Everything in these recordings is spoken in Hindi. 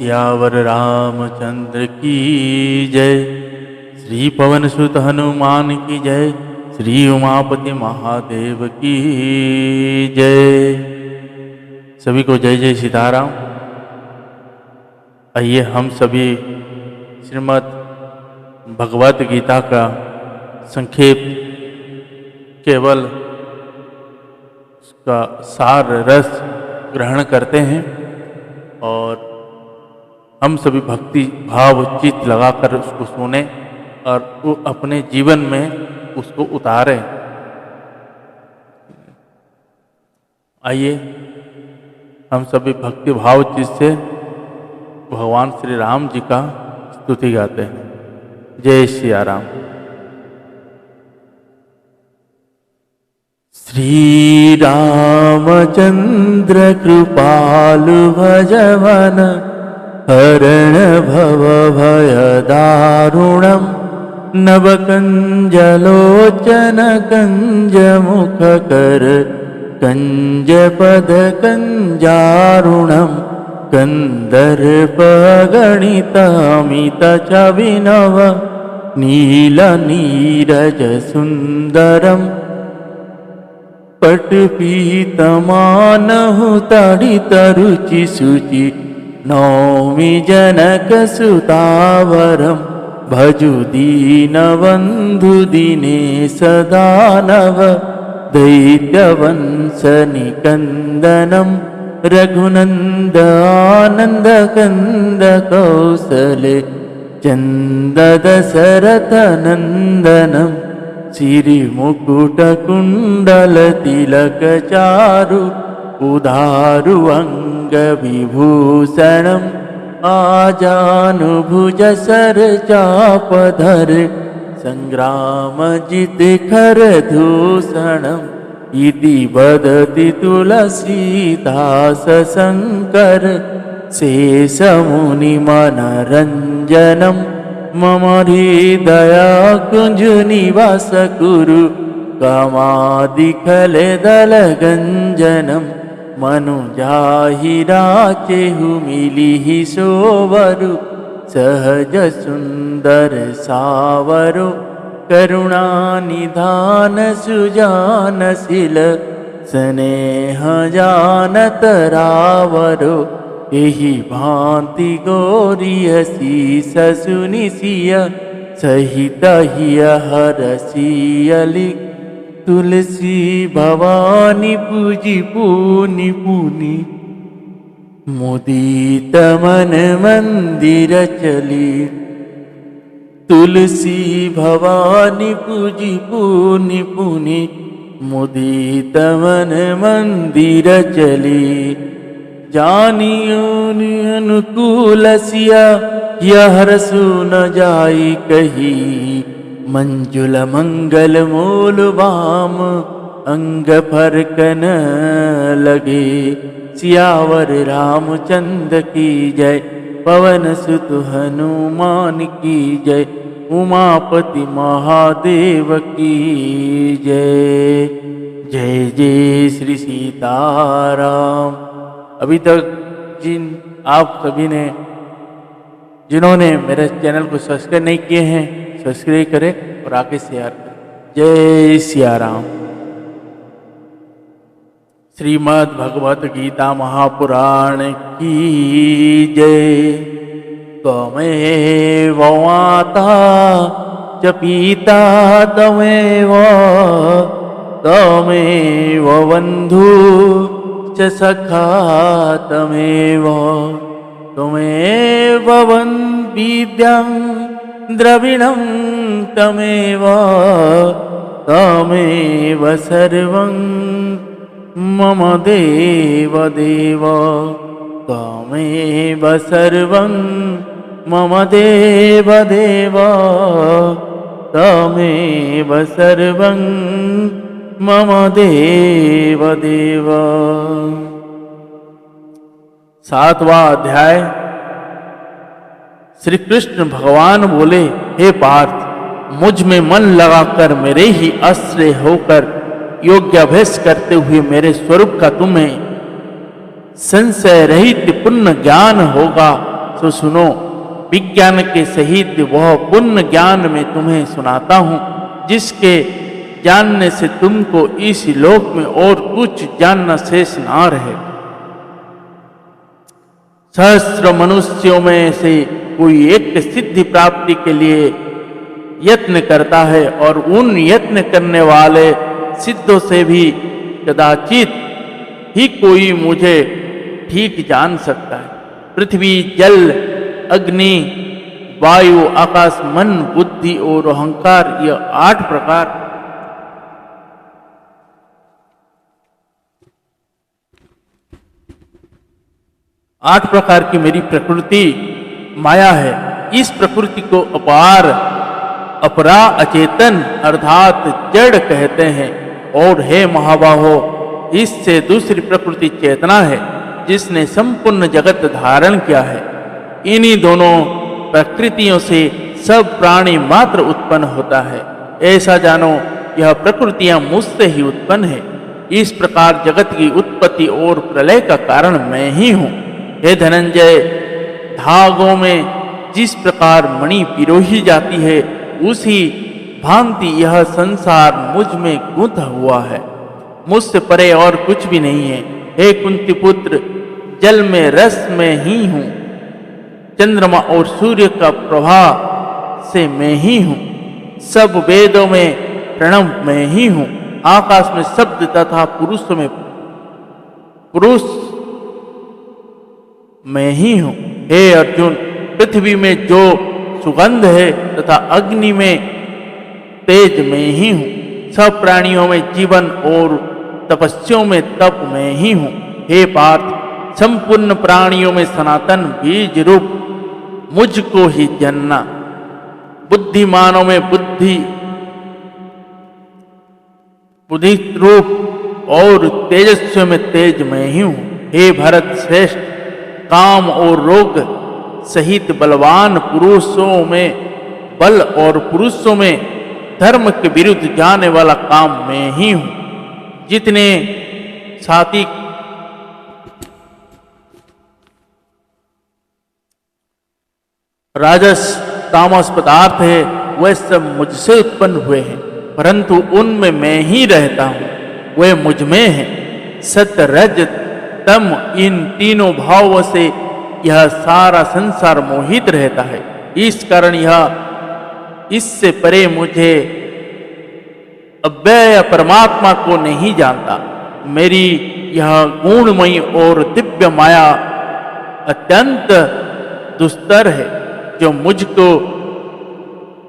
सियावर रामचंद्र की जय। श्री पवन सुत हनुमान की जय। श्री उमापति महादेव की जय। सभी को जय जय सीताराम। आइए हम सभी श्रीमद् भगवत गीता का संक्षेप केवल उसका सार रस ग्रहण करते हैं और हम सभी भक्ति भाव चित्त लगाकर उसको सुने और वो अपने जीवन में उसको उतारें। आइए हम सभी भक्ति भाव चित्त से भगवान श्री राम जी का स्तुति गाते हैं। जय सिया राम। श्री रामचंद्र कृपालु भजवन हरण भव भय दारुणम नवकंजलोचन कंज मुख कर कंज पद कंजारुणम कंदर्प गणितामित चविनव नील नीरज सुंदरम पटपीतमानहु तडित रुचि शुचि नौमि जनक सुतावरम भजु दीनबंधु दिनेश दानव दैत्यवंश निकंदनम रघुनंद आनंद कंद कौसले चंद दशरथ नंदनम श्री मुकुट कुंडल तिलक चारु उदारु अंग विभूषणम आजानुभुज सर चापधर संग्राम जित खर दूषणम इति वदति तुलसीदास शंकर शेष मुनि मनरंजनम मम हृदया कुंज निवास कुरु कामादिखल दल गंजनम मनुजाहि राचेहु मिलिहि सोवरु सहज सुंदर सावरो करुणा निधान सुजान सिल स्नेह जानत रावरो एहि भांति गौरिय शीस सुनिसिय सहित हिय हरसियलि तुलसी भवानी पूजी पुनि पुनि मुदित मन मंदिर चली तुलसी भवानी पूजी पुनि पुनि मुदित मन मंदिर चली जानियो अनुकूल सिया यह सुन जाई कही मंजुल मंगल मूल वाम अंग फरकन लगे सियावर रामचंद्र की जय। पवन सुत हनुमान की जय। उमापति महादेव की जय। जय जय श्री सीताराम। अभी तक आप सभी ने जिन्होंने मेरे चैनल को सब्सक्राइब नहीं किए हैं सब्सक्राइब करें और आगे शेयर करें। जय सिया राम। श्रीमद् भगवत गीता महापुराण की जय। त्वमेव माता च पिता त्वमेव त्वमेव बन्धु च सखा त्वमेव त्वमेव विद्यां द्रविणं त्वमेव त्वमेव सर्वं मम देव देव त्वमेव सर्वं मम देव देव त्वमेव सर्वं मम देव देव। 7वां अध्याय। श्री कृष्ण भगवान बोले, हे पार्थ, मुझ में मन लगाकर मेरे ही आश्रय होकर योग्याभ्यास करते हुए मेरे स्वरूप का तुम्हें संशय रहित पूर्ण ज्ञान होगा। सो सुनो। विज्ञान के सहित वह पुण्य ज्ञान मैं तुम्हें सुनाता हूँ, जिसके जानने से तुमको इस लोक में और कुछ जानना शेष ना रहे। सहस्र मनुष्यों में से कोई एक सिद्धि प्राप्ति के लिए यत्न करता है, और उन यत्न करने वाले सिद्धों से भी कदाचित ही कोई मुझे ठीक जान सकता है। पृथ्वी, जल, अग्नि, वायु, आकाश, मन, बुद्धि और अहंकार, यह 8 प्रकार की मेरी प्रकृति माया है। इस प्रकृति को अपरा अचेतन अर्थात जड़ कहते हैं। और हे महाबाहो, इससे दूसरी प्रकृति चेतना है, जिसने संपूर्ण जगत धारण किया है। इन्हीं दोनों प्रकृतियों से सब प्राणी मात्र उत्पन्न होता है। ऐसा जानो, यह प्रकृतियां मुझसे ही उत्पन्न है। इस प्रकार जगत की उत्पत्ति और प्रलय का कारण मैं ही हूँ। हे धनंजय, धागों में जिस प्रकार मणि पिरोही जाती है, उसी भांति यह संसार मुझ में गुंथा हुआ है। मुझसे परे और कुछ भी नहीं है। हे कुंती पुत्र, जल में रस में ही हूँ। चंद्रमा और सूर्य का प्रभाव से मैं ही हूँ। सब वेदों में प्रणव में ही हूँ। आकाश में शब्द तथा पुरुष मैं ही हूँ। हे अर्जुन, पृथ्वी में जो सुगंध है तथा अग्नि में तेज में ही हूँ। सब प्राणियों में जीवन और तपस्याओं में तप में ही हूँ। हे पार्थ, संपूर्ण प्राणियों में सनातन बीज रूप मुझको ही जानना। बुद्धिमानों में बुद्धि रूप और तेजस्वी में तेज में ही हूँ। हे भरत श्रेष्ठ, काम और रोग सहित बलवान पुरुषों में बल और पुरुषों में धर्म के विरुद्ध जाने वाला काम मैं ही हूँ। जितने सात्विक, राजस, तामस पदार्थ है, वह सब मुझसे उत्पन्न हुए हैं, परंतु उनमें मैं ही रहता हूँ। वे मुझ में हैं। सत्य, रज, तम, इन तीनों भावों से यह सारा संसार मोहित रहता है। इस कारण यह इससे परे मुझे अव्यय परमात्मा को नहीं जानता। मेरी यह गुणमयी और दिव्य माया अत्यंत दुस्तर है। जो मुझको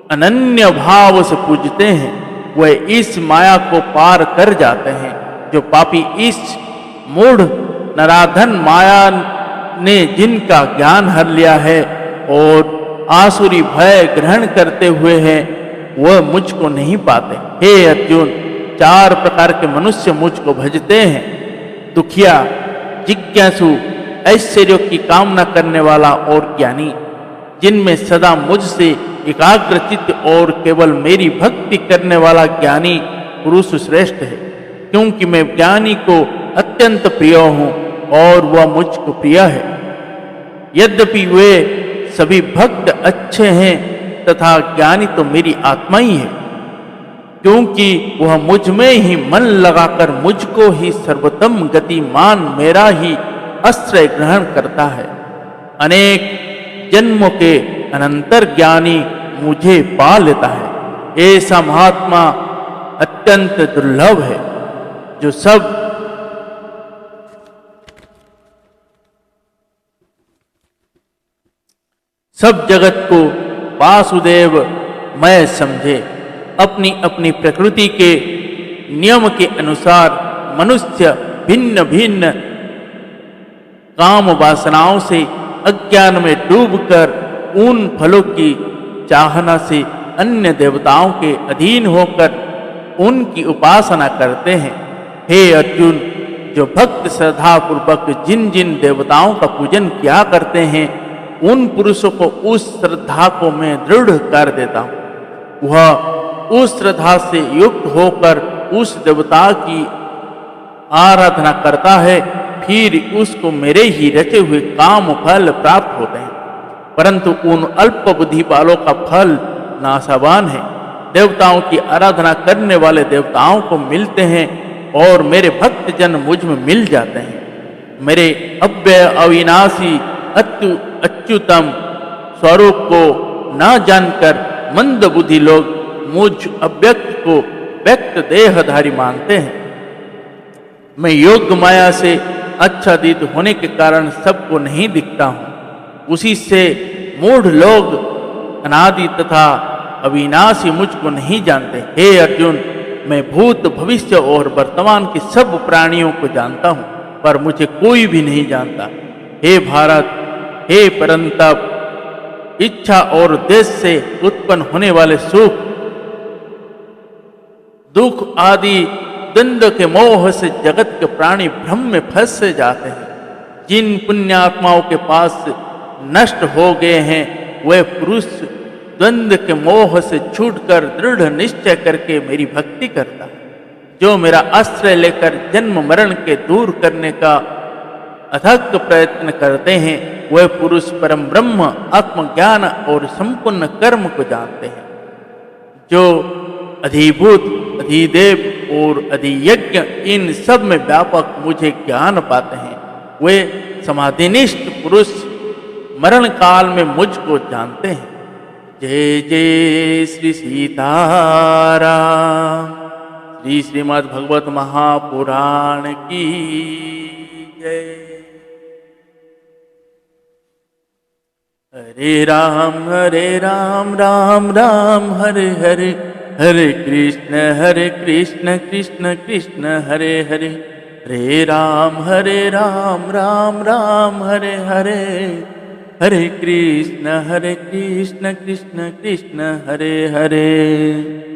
अनन्य भाव से पूजते हैं, वह इस माया को पार कर जाते हैं। जो पापी इस मूढ़ नराधन माया ने जिनका ज्ञान हर लिया है और आसुरी भय ग्रहण करते हुए हैं, वह मुझको नहीं पाते। हे अर्जुन, 4 प्रकार के मनुष्य मुझको भजते हैं। दुखिया, जिज्ञासु, ऐश्वर्य की कामना करने वाला और ज्ञानी, जिनमें सदा मुझसे एकाग्रचित्त और केवल मेरी भक्ति करने वाला ज्ञानी पुरुष श्रेष्ठ है। क्योंकि मैं ज्ञानी को अत्यंत प्रिय हूँ और वह मुझको प्रिय है। यद्यपि वे सभी भक्त अच्छे हैं तथा ज्ञानी तो मेरी आत्मा ही है, क्योंकि वह मुझ में ही मन लगाकर मुझको ही सर्वोत्तम गति मान मेरा ही आश्रय ग्रहण करता है। अनेक जन्मों के अनंतर ज्ञानी मुझे पा लेता है। ऐसा महात्मा अत्यंत दुर्लभ है, जो सब जगत को वासुदेव मैं समझे। अपनी अपनी प्रकृति के नियम के अनुसार मनुष्य भिन्न भिन्न काम वासनाओं से अज्ञान में डूबकर उन फलों की चाहना से अन्य देवताओं के अधीन होकर उनकी उपासना करते हैं। हे अर्जुन, जो भक्त श्रद्धा पूर्वक जिन जिन देवताओं का पूजन किया करते हैं, उन पुरुषों को उस श्रद्धा को मैं दृढ़ कर देता हूँ। वह उस श्रद्धा से युक्त होकर उस देवता की आराधना करता है, फिर उसको मेरे ही रचे हुए काम फल प्राप्त होते हैं। परंतु उन अल्प बुद्धि वालों का फल नाशवान है। देवताओं की आराधना करने वाले देवताओं को मिलते हैं और मेरे भक्त जन मुझ में मिल जाते हैं। मेरे अव्यय अविनाशी अच्युतम स्वरूप को न जानकर मंद बुद्धि लोग मुझ अव्यक्त को व्यक्त देहधारी मानते हैं। मैं योग माया से आच्छादित होने के कारण सबको नहीं दिखता हूँ। उसी से मूढ़ लोग अनादि तथा अविनाशी मुझको नहीं जानते। हे अर्जुन, मैं भूत भविष्य और वर्तमान के सब प्राणियों को जानता हूँ, पर मुझे कोई भी नहीं जानता। हे भारत, हे परंतप, इच्छा और देश से उत्पन्न होने वाले सुख दुख आदि द्वंद्व के मोह से जगत के प्राणी भ्रम में फंस जाते हैं। जिन पुण्यात्माओं के पास नष्ट हो गए हैं वे पुरुष द्वंद्व के मोह से छूटकर दृढ़ निश्चय करके मेरी भक्ति करता है। जो मेरा आश्रय लेकर जन्म मरण के दूर करने का अथक प्रयत्न करते हैं वे पुरुष परम ब्रह्म आत्मज्ञान और संपूर्ण कर्म को जानते हैं। जो अधिभूत अधिदेव और अधियज्ञ इन सब में व्यापक मुझे ज्ञान पाते हैं वे समाधिनिष्ठ पुरुष मरण काल में मुझको जानते हैं। जय जय श्री सीताराम। श्री श्रीमद् भगवत महापुराण की जय। हरे राम राम राम हरे हरे, हरे कृष्ण कृष्ण कृष्ण हरे हरे, हरे राम राम राम हरे हरे, हरे कृष्ण कृष्ण कृष्ण हरे हरे।